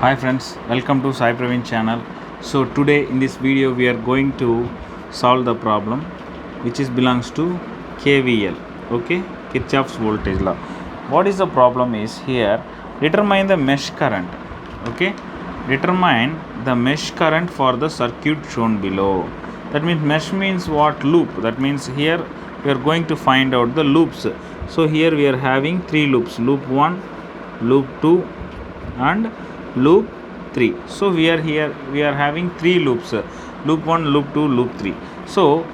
Hi friends, welcome to Sai Praveen channel. So today in this video we are going to solve the problem which is belongs to KVL. Okay, Kirchhoff's voltage law. What is the problem is here? Determine the mesh current. Okay, determine the mesh current for the circuit shown below. That means mesh means what? Loop. That means here we are going to find out the loops. So here we are having three loops: loop 1, loop 2 and loop 3. So we are having three loops: loop 1, loop 2, loop 3. So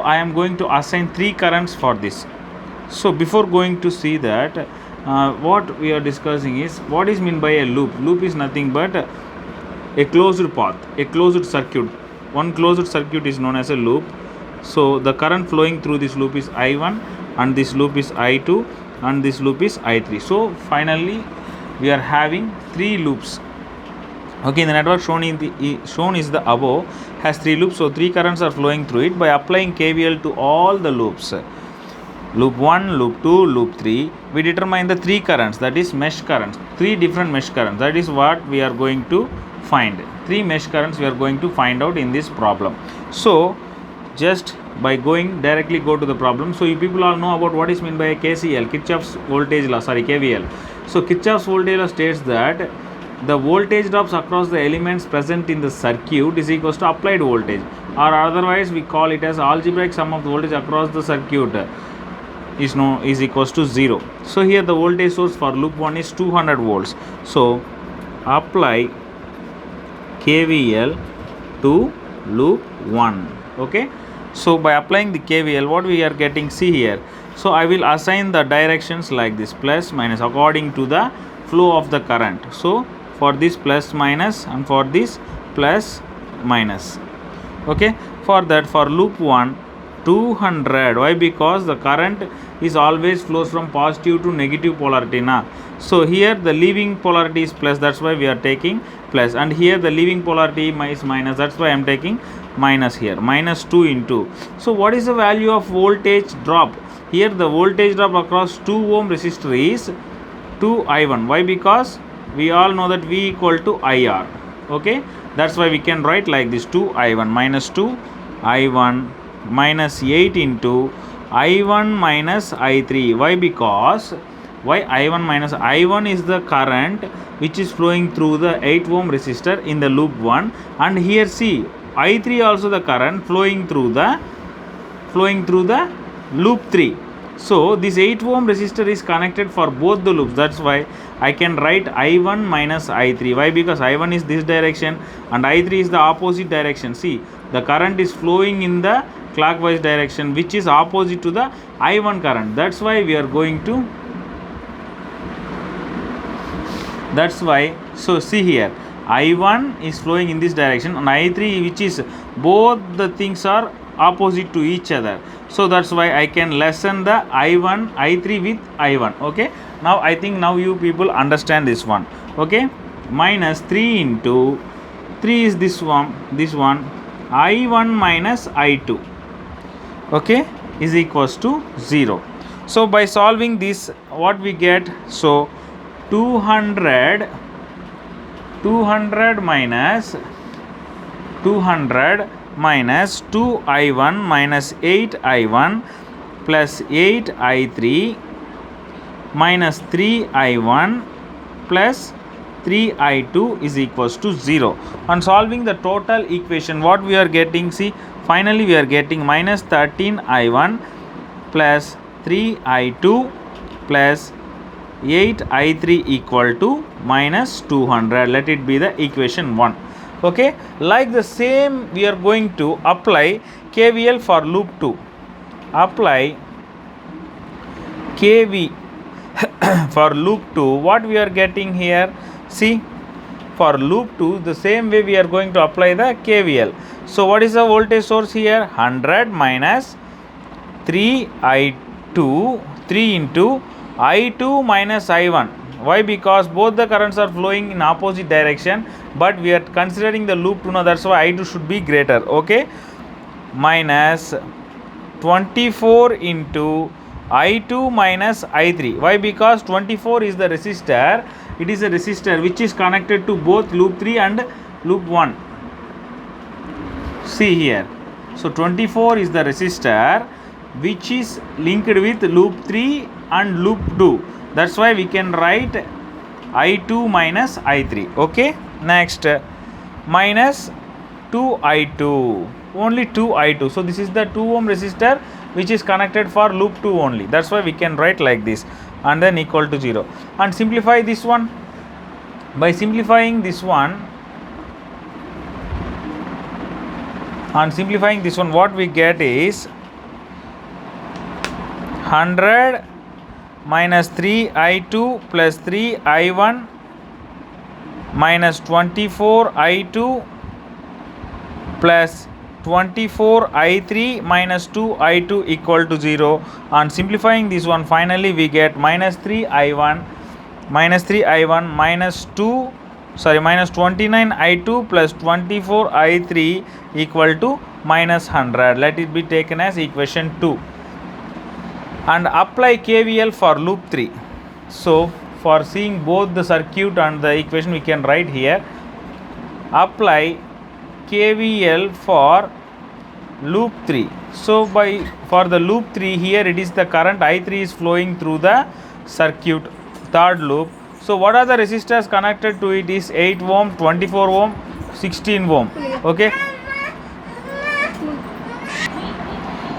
I am going to assign three currents for this. So before going to see that, what we are discussing is what is meant by a loop. Loop is nothing but a closed path, a closed circuit. One closed circuit is known as a loop. So the current flowing through this loop is I1, and this loop is I2, and this loop is I3. So finally we are having three loops. Okay, the network shown is the above has three loops. So three currents are flowing through it. By applying KVL to all the loops, loop 1, loop 2, loop 3, we determine the three currents, that is mesh currents, three different mesh currents. That is what we are going to find. Three mesh currents we are going to find out in this problem. So just by directly go to the problem. So you people all know about what is meant by a KCL, Kirchhoff's voltage law, KVL. So Kirchhoff's voltage law states that the voltage drops across the elements present in the circuit is equals to applied voltage, or otherwise we call it as algebraic sum of the voltage across the circuit is equals to 0. So here the voltage source for loop 1 is 200 volts. So apply KVL to loop 1. Okay, so by applying the KVL, what we are getting, see here. So I will assign the directions like this, plus minus, according to the flow of the current. So for this plus minus, and for this plus minus. Okay, for that, for loop 1 200. Why? Because the current is always flows from positive to negative polarity na. So here the leaving polarity is plus, that's why we are taking plus, and here the leaving polarity is minus, that's why I am taking minus here, minus 2 into. So what is the value of voltage drop? Here the voltage drop across 2 ohm resistor is 2I1. Why? Because we all know that V equal to IR. Okay, that's why we can write like this: 2I1 minus 2I1 minus 8 into I1 minus I3. Why? Because why I1 minus I1 is the current which is flowing through the 8 ohm resistor in the loop 1, and here see I3 also the current flowing through the loop 3. So this 8 ohm resistor is connected for both the loops. That's why I can write I1 minus I3. Why? Because I1 is this direction and I3 is the opposite direction. See, the current is flowing in the clockwise direction, which is opposite to the I1 current. That's why we are going to, that's why, so see here, I1 is flowing in this direction and I3, which is, both the things are opposite to each other. So that's why I can lessen the I1 I3 with I1. Okay, now I think now you people understand this one. Okay, minus 3 into 3 is this one I1 minus I2. Okay, is equals to 0. So by solving this, what we get? So 200 minus 2I1 minus 8I1 plus 8I3 minus 3I1 plus 3I2 is equals to 0. On solving the total equation, what we are getting, see, finally we are getting minus 13I1 plus 3I2 plus 8I3 equal to minus 200. Let it be the equation 1. Okay, like the same we are going to apply KVL for loop 2. Apply KV for loop 2. What we are getting here, see, for loop 2 the same way we are going to apply the KVL. So what is the voltage source here? 100 minus 3I2, 3 into I2 minus I1. Why? Because both the currents are flowing in opposite direction, but we are considering the loop 2 now, that's why I2 should be greater. Okay, minus 24 into I2 minus I3. Why? Because 24 is the resistor it is a resistor which is connected to both loop 3 and loop 1. See here, so 24 is the resistor which is linked with loop 3 and loop 2. That's why we can write I2 minus I3. Okay, next minus 2I2, only 2I2. So this is the 2 ohm resistor which is connected for loop 2 only. That's why we can write like this, and then equal to 0. And simplify this one. By simplifying this one, what we get is 100 minus 3I2 plus 3I1 minus 24I2 plus 24I3 minus 2I2 equal to 0. On simplifying this one, finally we get minus 3I1 minus 29I2 plus 24I3 equal to minus 100. Let it be taken as equation 2. And apply KVL for loop 3. So for seeing both the circuit and the equation, we can write here, apply KVL for loop 3. So for the loop 3, here it is the current I3 is flowing through the circuit, third loop. So what are the resistors connected to it is 8 ohm, 24 ohm, 16 ohm.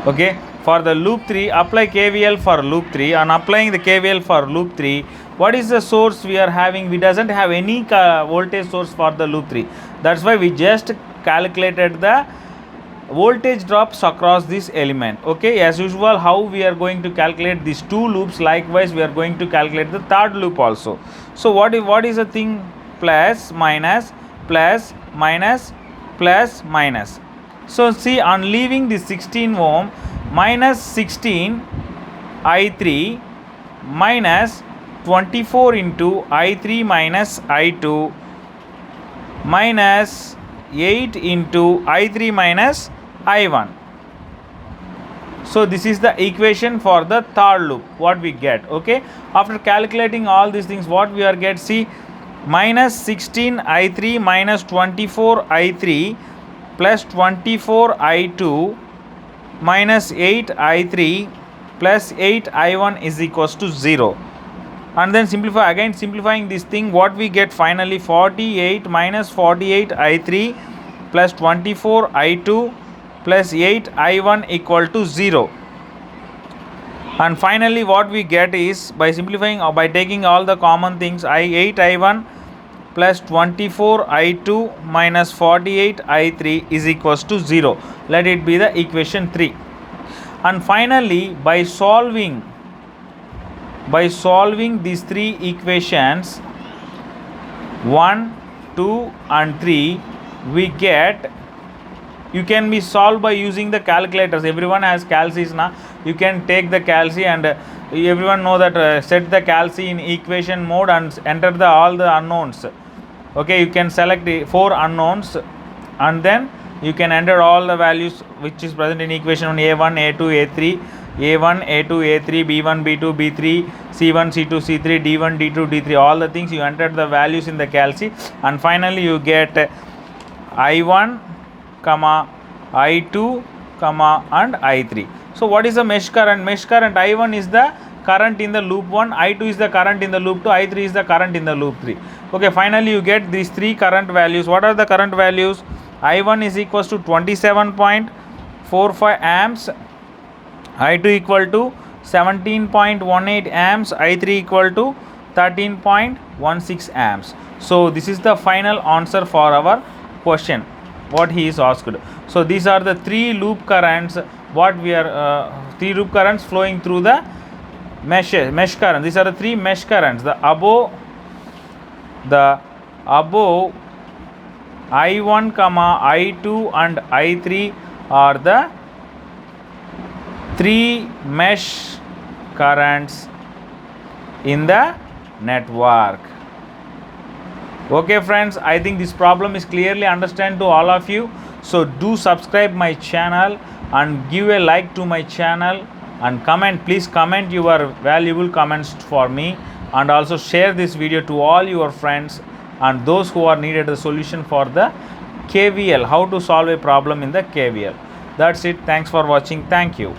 Okay, for the loop 3, apply KVL for loop 3. On applying the KVL for loop 3, what is the source we are having? We doesn't have any voltage source for the loop 3. That's why we just calculated the voltage drops across this element. Okay, as usual, how we are going to calculate these two loops, likewise we are going to calculate the third loop also. So what is the thing? Plus minus plus minus plus minus. So see, on leaving this 16 ohm, minus 16 I3 minus 24 into I3 minus I2 minus 8 into I3 minus I1. So this is the equation for the third loop, what we get. Okay, after calculating all these things, what we are get, see, minus 16 I3 minus 24 I3 plus 24 I2 minus 8 I3 plus 8 I1 is equals to 0. And then simplify, again simplifying this thing, what we get finally, 48 minus 48 I3 plus 24 I2 plus 8 I1 equal to 0. And finally what we get is, by simplifying or by taking all the common things, 8 I1 plus 24 I2 minus 48 I3 is equals to 0. Let it be the equation 3. And finally, by solving these three equations 1, 2 and 3, we get, you can be solved by using the calculators. Everyone has calcs now. You can take the calc and everyone know that set the calc in equation mode and enter all the unknowns. Okay, you can select 4 unknowns and then you can enter all the values which is present in equation on A1, A2, A3, A1, A2, A3, B1, B2, B3, C1, C2, C3, D1, D2, D3, all the things you enter the values in the calc, and finally you get I1, I2, and I3. So what is the mesh current? Mesh current I1 is the current in the loop 1, I2 is the current in the loop 2, I3 is the current in the loop 3. Okay, finally you get these three current values. What are the current values? I1 is equals to 27.45 amps, I2 equal to 17.18 amps, I3 equal to 13.16 amps. So this is the final answer for our question, what he is asked. So these are the three loop currents, what we are three loop currents flowing through the mesh current. These are the three mesh currents. The above I1, I2 and I3 are the three mesh currents in the network. Okay friends, I think this problem is clearly understand to all of you. So do subscribe my channel and give a like to my channel and comment, please comment your valuable comments for me. and also share this video to all your friends and those who are needed the solution for the KVL, how to solve a problem in the KVL. That's it. Thanks for watching. Thank you.